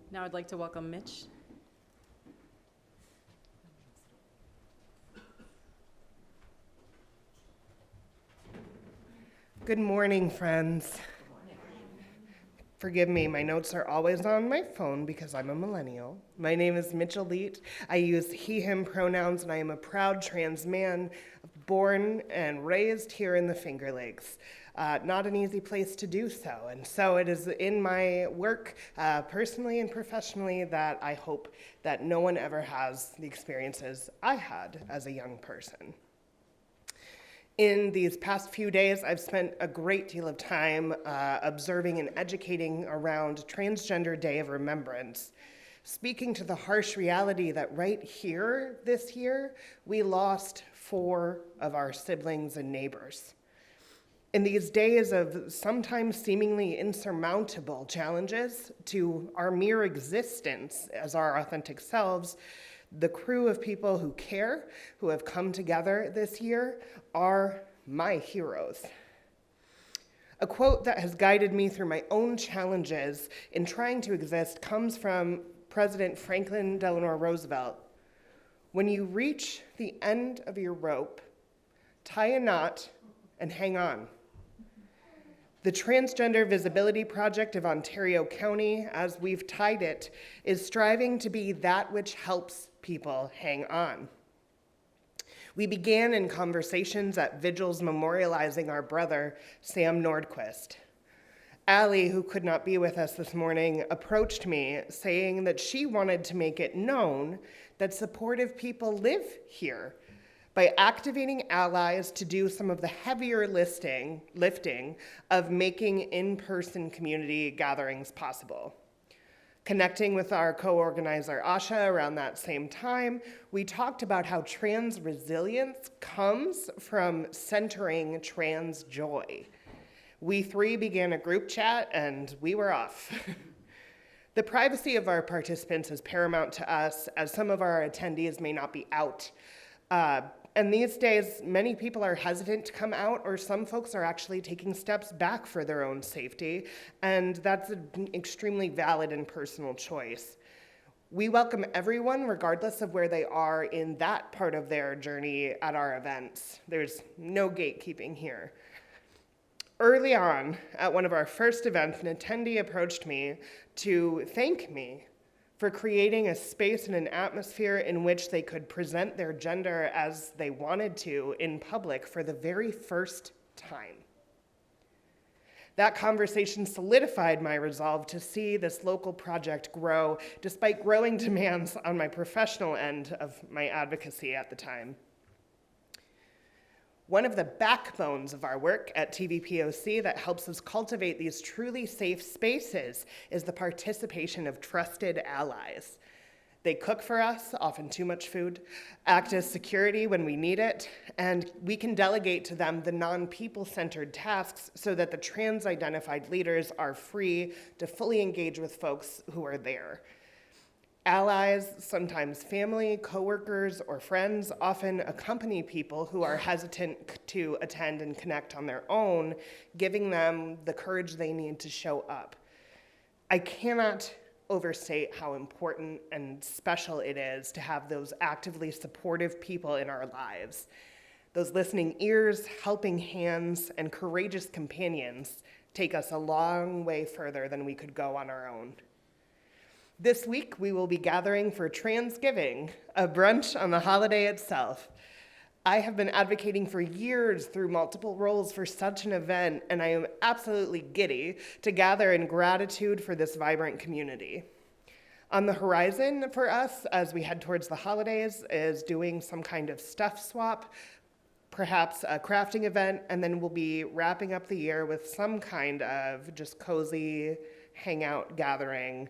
Now I'd like to welcome Mitch. Good morning, friends. Forgive me, my notes are always on my phone because I'm a millennial. My name is Mitchell Leet. I use he, him pronouns, and I am a proud trans man born and raised here in the Finger Lakes. Not an easy place to do so, and so it is in my work, personally and professionally, that I hope that no one ever has the experiences I had as a young person. In these past few days, I've spent a great deal of time observing and educating around Transgender Day of Remembrance, speaking to the harsh reality that right here this year, we lost 4 of our siblings and neighbors. In these days of sometimes seemingly insurmountable challenges to our mere existence as our authentic selves, the crew of people who care, who have come together this year, are my heroes. A quote that has guided me through my own challenges in trying to exist comes from President Franklin Delano Roosevelt. When you reach the end of your rope, tie a knot and hang on. The Transgender Visibility Project of Ontario County, as we've tied it, is striving to be that which helps people hang on. We began in conversations at vigils memorializing our brother, Sam Nordquist. Allie, who could not be with us this morning, approached me saying that she wanted to make it known that supportive people live here by activating allies to do some of the heavier lifting of making in-person community gatherings possible. Connecting with our co-organizer, Asha, around that same time, we talked about how trans resilience comes from centering trans joy. We 3 began a group chat and we were off. The privacy of our participants is paramount to us, as some of our attendees may not be out. And these days, many people are hesitant to come out, or some folks are actually taking steps back for their own safety, and that's an extremely valid and personal choice. We welcome everyone, regardless of where they are in that part of their journey at our events. There's no gatekeeping here. Early on, at one of our first events, an attendee approached me to thank me for creating a space and an atmosphere in which they could present their gender as they wanted to in public for the very first time. That conversation solidified my resolve to see this local project grow, despite growing demands on my professional end of my advocacy at the time. One of the backbones of our work at TVPOC that helps us cultivate these truly safe spaces is the participation of trusted allies. They cook for us, often too much food, act as security when we need it, and we can delegate to them the non-people-centered tasks so that the trans-identified leaders are free to fully engage with folks who are there. Allies, sometimes family, coworkers, or friends, often accompany people who are hesitant to attend and connect on their own, giving them the courage they need to show up. I cannot overstate how important and special it is to have those actively supportive people in our lives. Those listening ears, helping hands, and courageous companions take us a long way further than we could go on our own. This week, we will be gathering for Transgiving, a brunch on the holiday itself. I have been advocating for years through multiple roles for such an event, and I am absolutely giddy to gather in gratitude for this vibrant community. On the horizon for us, as we head towards the holidays, is doing some kind of stuff swap, perhaps a crafting event, and then we'll be wrapping up the year with some kind of just cozy hangout gathering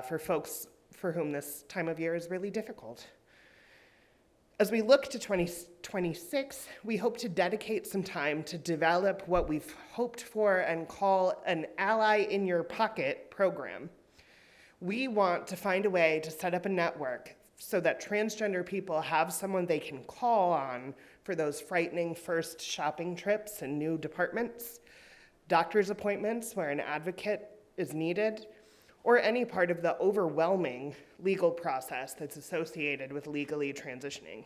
for folks for whom this time of year is really difficult. As we look to 2026, we hope to dedicate some time to develop what we've hoped for and call an Ally in Your Pocket program. We want to find a way to set up a network so that transgender people have someone they can call on for those frightening first shopping trips and new departments, doctor's appointments where an advocate is needed, or any part of the overwhelming legal process that's associated with legally transitioning.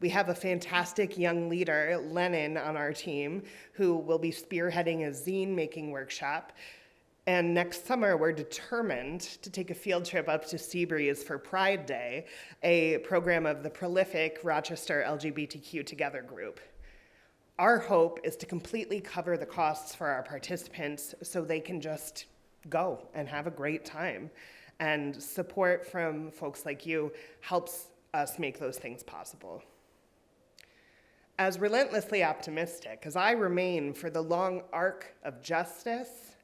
We have a fantastic young leader, Lennon, on our team, who will be spearheading a zine making workshop. And next summer, we're determined to take a field trip up to Seabreeze for Pride Day, a program of the prolific Rochester LGBTQ Together group. Our hope is to completely cover the costs for our participants so they can just go and have a great time. And support from folks like you helps us make those things possible. As relentlessly optimistic as I remain for the long arc of justice,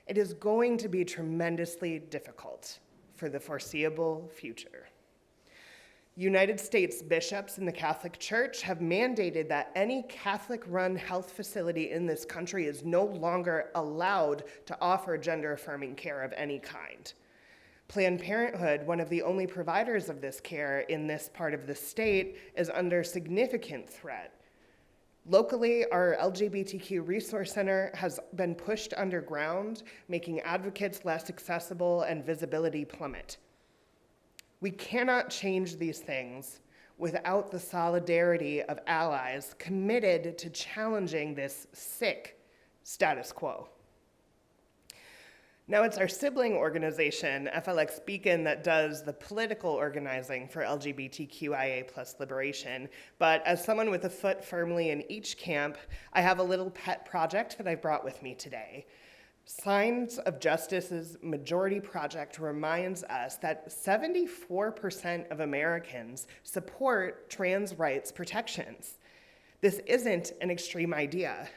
it is going to be tremendously difficult for the foreseeable future. United States bishops in the Catholic Church have mandated that any Catholic-run health facility in this country is no longer allowed to offer gender-affirming care of any kind. Planned Parenthood, one of the only providers of this care in this part of the state, is under significant threat. Locally, our LGBTQ Resource Center has been pushed underground, making advocates less accessible and visibility plummet. We cannot change these things without the solidarity of allies committed to challenging this sick status quo. Now, it's our sibling organization, FLX Beacon, that does the political organizing for LGBTQIA+ liberation. But as someone with a foot firmly in each camp, I have a little pet project that I brought with me today. Signs of Justice's majority project reminds us that 74% of Americans support trans rights protections. This isn't an extreme idea.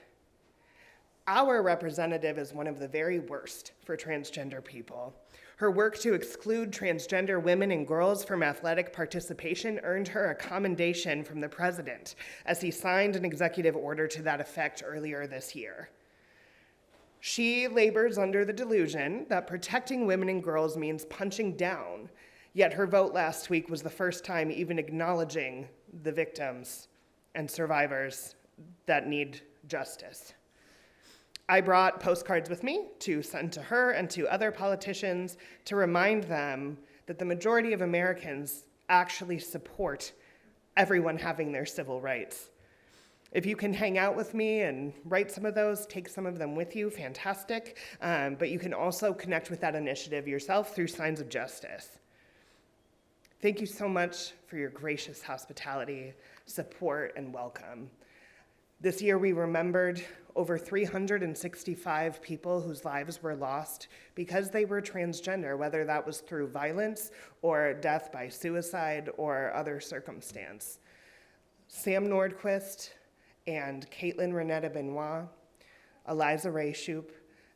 Our representative is one of the very worst for transgender people. Her work to exclude transgender women and girls from athletic participation earned her a commendation from the president as he signed an executive order to that effect earlier this year. She labors under the delusion that protecting women and girls means punching down, yet her vote last week was the first time even acknowledging the victims and survivors that need justice. I brought postcards with me to send to her and to other politicians to remind them that the majority of Americans actually support everyone having their civil rights. If you can hang out with me and write some of those, take some of them with you, fantastic. But you can also connect with that initiative yourself through Signs of Justice. Thank you so much for your gracious hospitality, support, and welcome. This year we remembered over 365 people whose lives were lost because they were transgender, whether that was through violence or death by suicide or other circumstance. Sam Nordquist and Caitlin Renetta Benoit, Eliza Ray Shoup,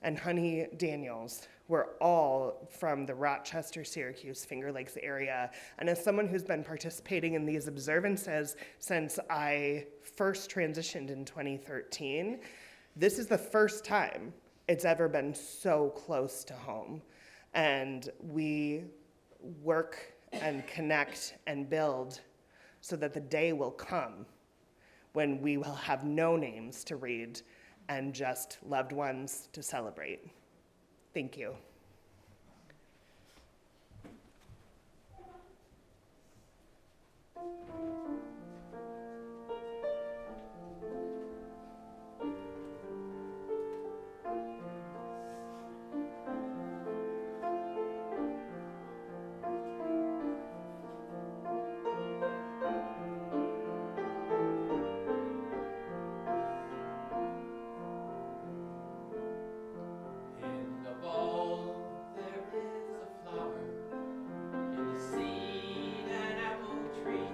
and Honey Daniels were all from the Rochester, Syracuse, Finger Lakes area. And as someone who's been participating in these observances since I first transitioned in 2013, this is the first time it's ever been so close to home. And we work and connect and build so that the day will come when we will have no names to read and just loved ones to celebrate. Thank you. In the bowl there is a flower, in the seed an apple tree.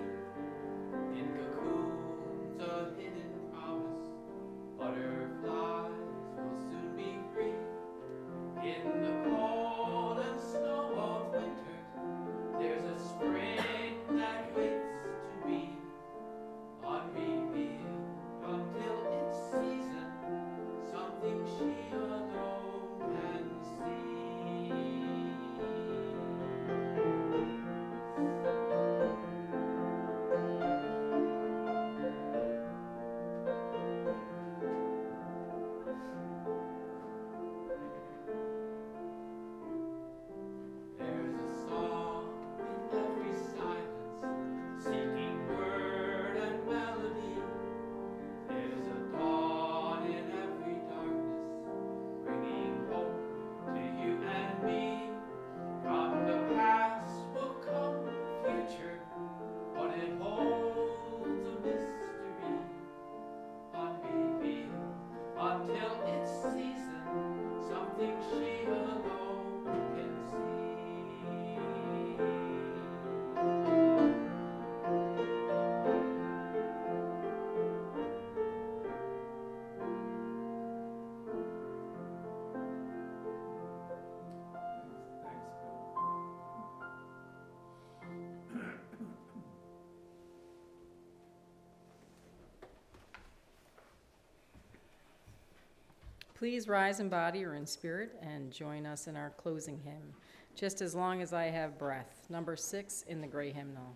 Please rise in body or in spirit and join us in our closing hymn, Just as Long as I Have Breath, number 6 in the gray hymnal.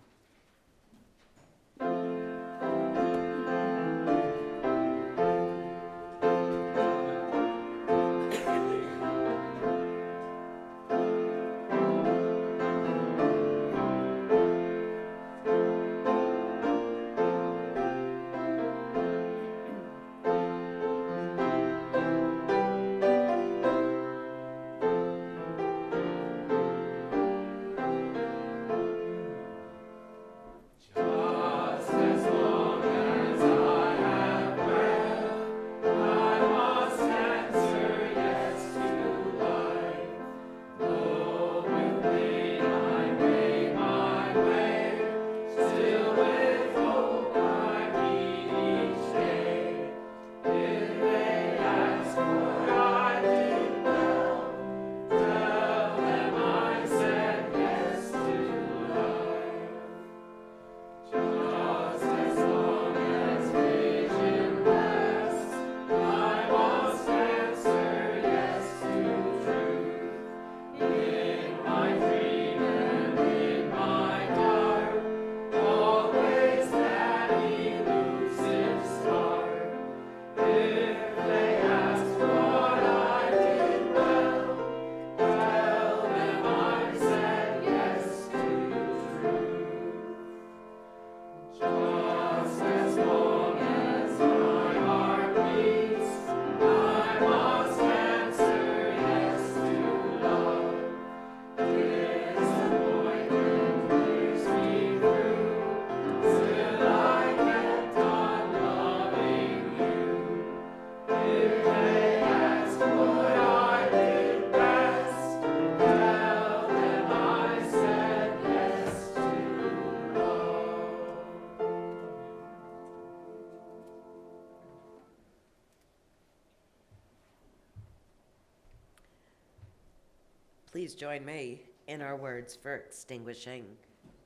Please join me in our words for extinguishing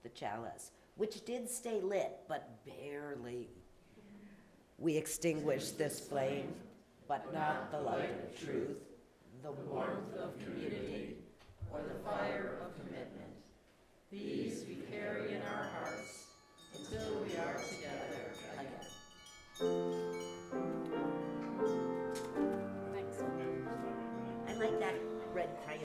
the chalice, which did stay lit, but barely. We extinguish this flame, but not the light of truth, the warmth of community, or the fire of commitment. These we carry in our hearts until we are together again. Thanks. I like that.